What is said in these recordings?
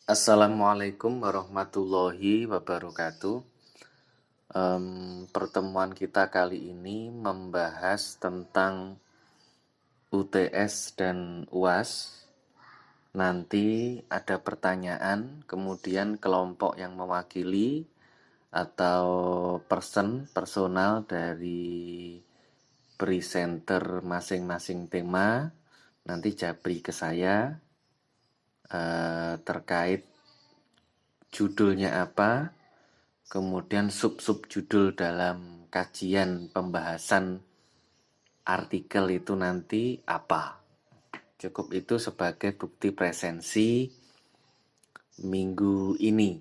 Assalamualaikum warahmatullahi wabarakatuh. Pertemuan kita kali ini membahas tentang UTS dan UAS. Nanti ada pertanyaan, kemudian kelompok yang mewakili atau personal dari presenter masing-masing tema nanti japri ke saya terkait judulnya apa, kemudian sub-sub judul dalam kajian pembahasan artikel itu nanti apa. Cukup itu sebagai bukti presensi minggu ini.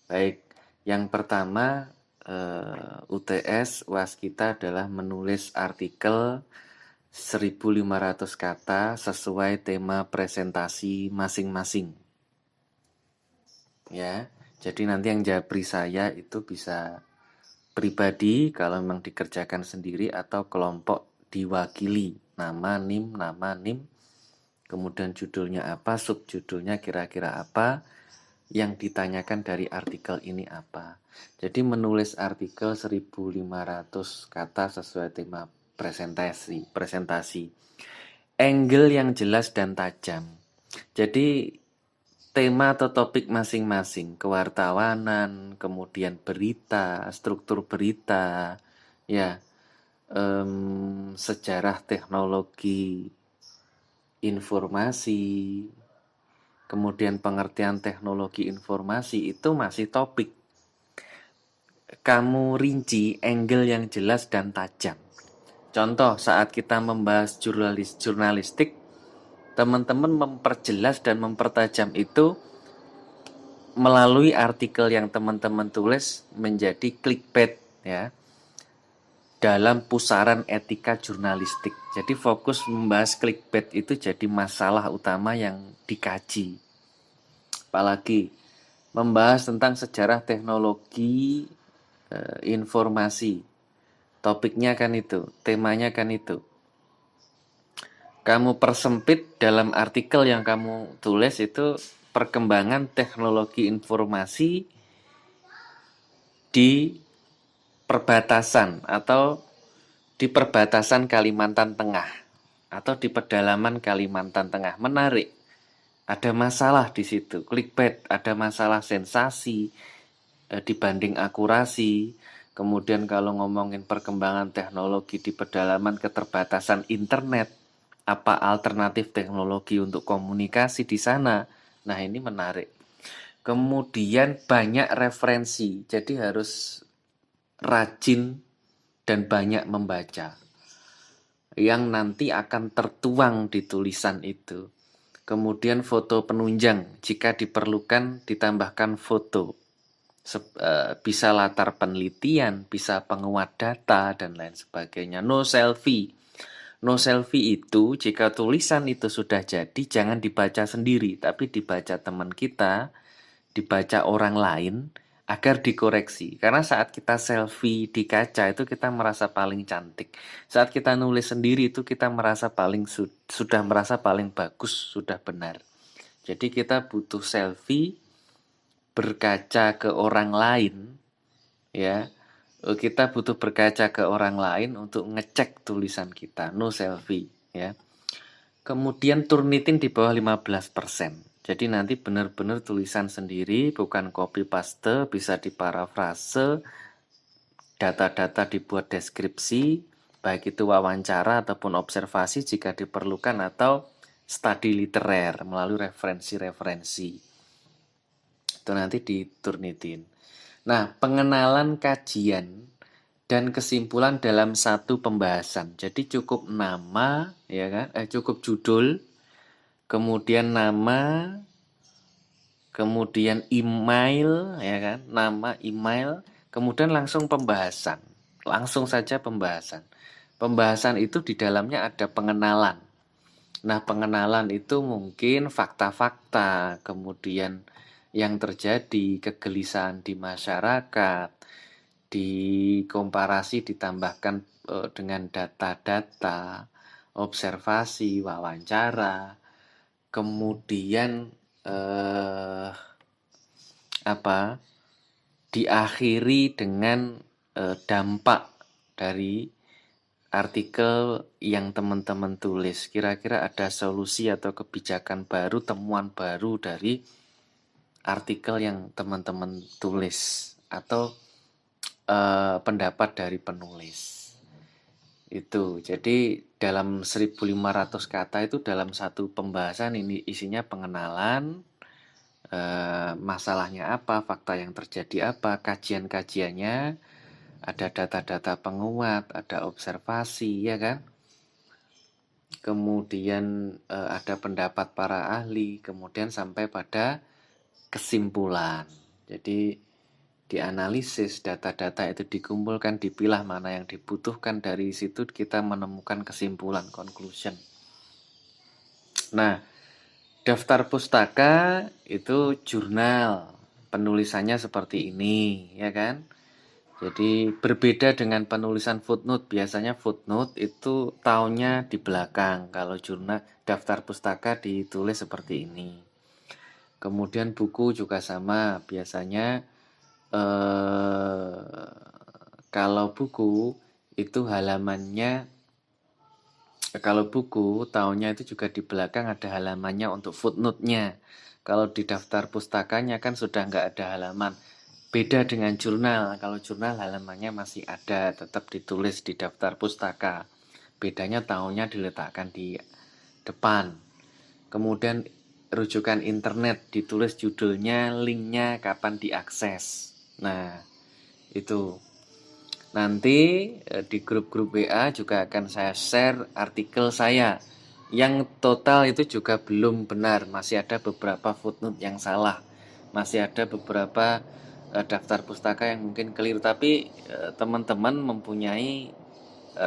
Baik, yang pertama UTS UAS kita adalah menulis artikel 1.500 kata sesuai tema presentasi masing-masing. Ya, jadi nanti yang japri saya itu bisa pribadi kalau memang dikerjakan sendiri atau kelompok diwakili, nama NIM, kemudian judulnya apa, subjudulnya kira-kira apa, yang ditanyakan dari artikel ini apa. Jadi menulis artikel 1.500 kata sesuai tema presentasi. Angle yang jelas dan tajam. Jadi tema atau topik masing-masing, kewartawanan, kemudian berita, struktur berita, ya, sejarah teknologi informasi, kemudian pengertian teknologi informasi itu masih topik. Kamu rinci angle yang jelas dan tajam. Contoh saat kita membahas jurnalistik, teman-teman memperjelas dan mempertajam itu melalui artikel yang teman-teman tulis menjadi clickbait ya dalam pusaran etika jurnalistik. Jadi fokus membahas clickbait itu jadi masalah utama yang dikaji. Apalagi membahas tentang sejarah teknologi informasi. Topiknya kan itu, temanya kan itu. Kamu persempit dalam artikel yang kamu tulis itu perkembangan teknologi informasi di perbatasan atau di perbatasan Kalimantan Tengah atau di pedalaman Kalimantan Tengah. Menarik. Ada masalah di situ. Clickbait, ada masalah sensasi dibanding akurasi. Kemudian kalau ngomongin perkembangan teknologi di pedalaman keterbatasan internet, apa alternatif teknologi untuk komunikasi di sana? Nah, ini menarik. Kemudian banyak referensi. Jadi harus rajin dan banyak membaca yang nanti akan tertuang di tulisan itu. Kemudian foto penunjang, jika diperlukan ditambahkan foto. Bisa latar penelitian, bisa penguat data, dan lain sebagainya. No selfie. No selfie itu jika tulisan itu sudah jadi, jangan dibaca sendiri, tapi dibaca teman kita, dibaca orang lain, agar dikoreksi. Karena saat kita selfie di kaca itu kita merasa paling cantik. Saat kita nulis sendiri itu kita merasa sudah merasa paling bagus, sudah benar. Jadi kita butuh selfie berkaca ke orang lain, ya. Kita butuh berkaca ke orang lain untuk ngecek tulisan kita, no selfie, ya. Kemudian Turnitin di bawah 15%. Jadi nanti benar-benar tulisan sendiri, bukan copy paste, bisa diparafrase, data-data dibuat deskripsi, baik itu wawancara ataupun observasi jika diperlukan, atau studi literer melalui referensi-referensi. Itu nanti diturnitin. Nah, pengenalan kajian dan kesimpulan dalam satu pembahasan. Jadi cukup nama, ya kan? Cukup judul, kemudian nama, kemudian email, ya kan? Nama, email, kemudian langsung pembahasan. Langsung saja pembahasan. Pembahasan itu di dalamnya ada pengenalan. Nah, pengenalan itu mungkin fakta-fakta, kemudian yang terjadi, kegelisahan di masyarakat, dikomparasi ditambahkan dengan data-data, observasi, wawancara, kemudian eh, apa diakhiri dengan dampak dari artikel yang teman-teman tulis. Kira-kira ada solusi atau kebijakan baru, temuan baru dari artikel yang teman-teman tulis atau pendapat dari penulis. Itu. Jadi dalam 1500 kata itu dalam satu pembahasan ini isinya pengenalan, masalahnya apa, fakta yang terjadi apa, kajian-kajiannya, ada data-data penguat, ada observasi, ya kan? Kemudian ada pendapat para ahli, kemudian sampai pada kesimpulan. Jadi dianalisis, data-data itu dikumpulkan, dipilah mana yang dibutuhkan, dari situ kita menemukan kesimpulan, conclusion. Nah, daftar pustaka itu jurnal, penulisannya seperti ini, ya kan? Jadi berbeda dengan penulisan footnote. Biasanya footnote itu tahunnya di belakang. Kalau jurnal daftar pustaka ditulis seperti ini. Kemudian buku juga sama. Biasanya kalau buku itu halamannya, kalau buku tahunnya itu juga di belakang ada halamannya untuk footnote-nya. Kalau di daftar pustakanya kan sudah nggak ada halaman. Beda dengan jurnal. Kalau jurnal halamannya masih ada, tetap ditulis di daftar pustaka. Bedanya tahunnya diletakkan di depan. Kemudian rujukan internet ditulis judulnya, linknya, kapan diakses. Nah, itu. Nanti di grup-grup WA juga akan saya share artikel saya. Yang total itu juga belum benar, masih ada beberapa footnote yang salah. Masih ada beberapa daftar pustaka yang mungkin keliru, tapi teman-teman mempunyai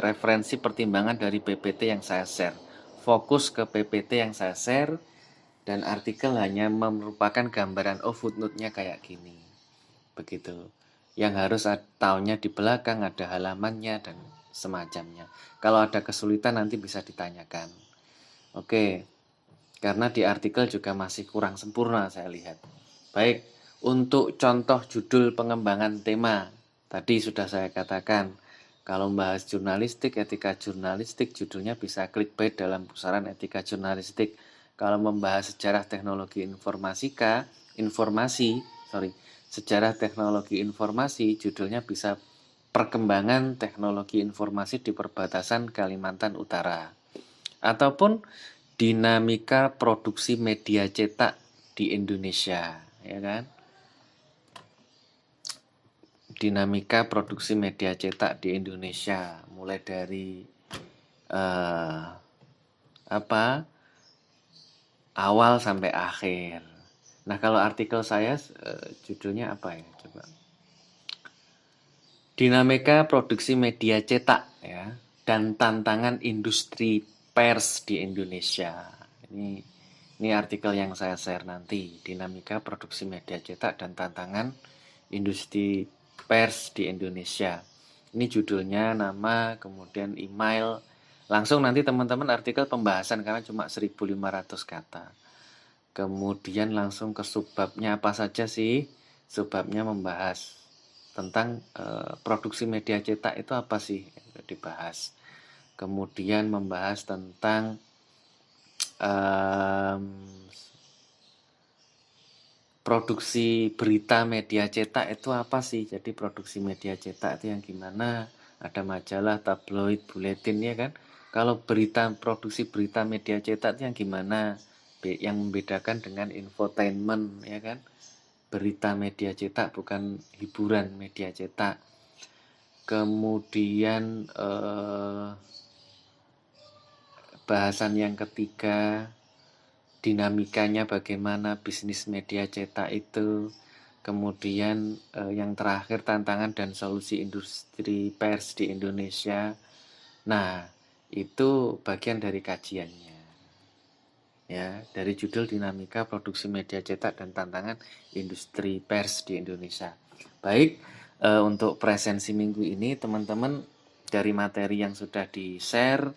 referensi pertimbangan dari PPT yang saya share. Fokus ke PPT yang saya share, dan artikel hanya merupakan gambaran, oh footnote-nya kayak gini. Begitu. Yang harus tahunnya di belakang, ada halamannya, dan semacamnya. Kalau ada kesulitan nanti bisa ditanyakan. Oke, karena di artikel juga masih kurang sempurna saya lihat. Baik, untuk contoh judul pengembangan tema, tadi sudah saya katakan, kalau membahas jurnalistik, etika jurnalistik, judulnya bisa clickbait dalam pusaran etika jurnalistik. Kalau membahas sejarah teknologi sejarah teknologi informasi, judulnya bisa perkembangan teknologi informasi di perbatasan Kalimantan Utara. Ataupun dinamika produksi media cetak di Indonesia, ya kan? Dinamika produksi media cetak di Indonesia, mulai dari awal sampai akhir. Nah, kalau artikel saya judulnya apa ya? Coba. Dinamika produksi media cetak, ya, dan tantangan industri pers di Indonesia. Ini artikel yang saya share nanti, dinamika produksi media cetak dan tantangan industri pers di Indonesia. Ini judulnya, nama, kemudian email. Langsung nanti teman-teman artikel pembahasan karena cuma 1500 kata. Kemudian langsung ke subbabnya apa saja sih? Subbabnya membahas tentang produksi media cetak itu apa sih, dibahas. Kemudian membahas tentang produksi berita media cetak itu apa sih. Jadi produksi media cetak itu yang gimana, ada majalah, tabloid, buletin, ya kan. Kalau produksi berita media cetak itu yang gimana, yang membedakan dengan infotainment, ya kan. Berita media cetak bukan hiburan media cetak. Kemudian bahasan yang ketiga, dinamikanya bagaimana bisnis media cetak itu. Kemudian yang terakhir, tantangan dan solusi industri pers di Indonesia. Nah, itu bagian dari kajiannya. Ya, dari judul dinamika produksi media cetak dan tantangan industri pers di Indonesia. Baik, untuk presensi minggu ini teman-teman dari materi yang sudah di-share,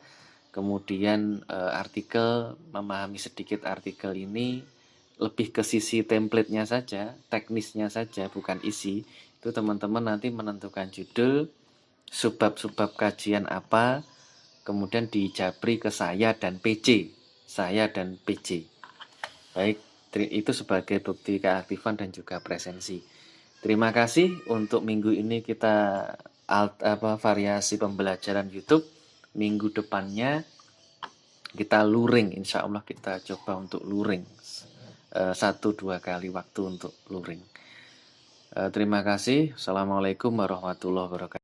kemudian artikel, memahami sedikit artikel ini, lebih ke sisi template-nya saja, teknisnya saja, bukan isi, itu teman-teman nanti menentukan judul, subbab-subbab kajian apa, kemudian dijabri ke saya dan PC. Saya dan PC. Baik, itu sebagai bukti keaktifan dan juga presensi. Terima kasih untuk minggu ini kita variasi pembelajaran YouTube. Minggu depannya kita luring, insya Allah kita coba untuk luring 1-2 kali waktu untuk luring. Terima kasih. Assalamualaikum warahmatullahi wabarakatuh.